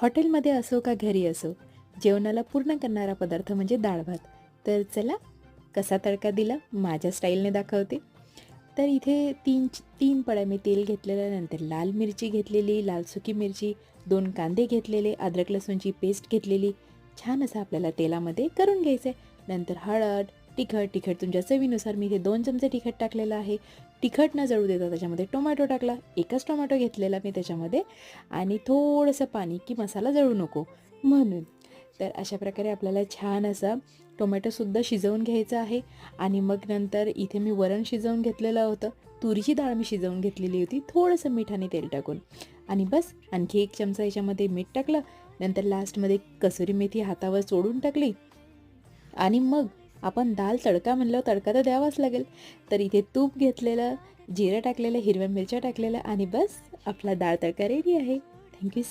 हॉटेलमध्ये असो का घरी असो, जेवणाला पूर्ण करणारा पदार्थ म्हणजे डाळ भात. तर चला कसा तडका दिला माझ्या स्टाईलने दाखवते. तर इथे तीन पळ्या मी तेल घेतलेलं, नंतर लाल मिरची घेतलेली, लाल सुकी मिरची, 2 कांदे घेतलेले, अद्रक लसूणची पेस्ट घेतलेली. छान असं आपल्याला तेलामध्ये करून घ्यायचं आहे. नंतर हळद, तिखट तुमच्या चवीनुसार मी इथे 2 चमचे तिखट टाकलेलं आहे. तिखट न जळू देता त्याच्यामध्ये टोमॅटो टाकला. एकच टोमॅटो घेतलेला मी त्याच्यामध्ये आणि थोडंसं पाणी, की मसाला जळू नको म्हणून. तर अशा प्रकारे आपल्याला छान असा टोमॅटोसुद्धा शिजवून घ्यायचा आहे. आणि मग नंतर इथे मी वरण शिजवून घेतलेलं होतं. तुरीची डाळ मी शिजवून घेतलेली होती थोडंसं मीठ आणि तेल टाकून. आणि बस आणखी 1 चमचा याच्यामध्ये मीठ टाकलं. नंतर लास्टमध्ये कसुरी मेथी हातावर चोळून टाकली. आणि मग आपण दाल तडका म्हणल्यावर तडका तर द्यावाच लागेल. तर इथे तूप घेतलेलं, जिरं टाकलेलं, हिरव्या मिरच्या टाकलेल्या आणि बस आपला डाळ तडका रेडी आहे. थँक्यू.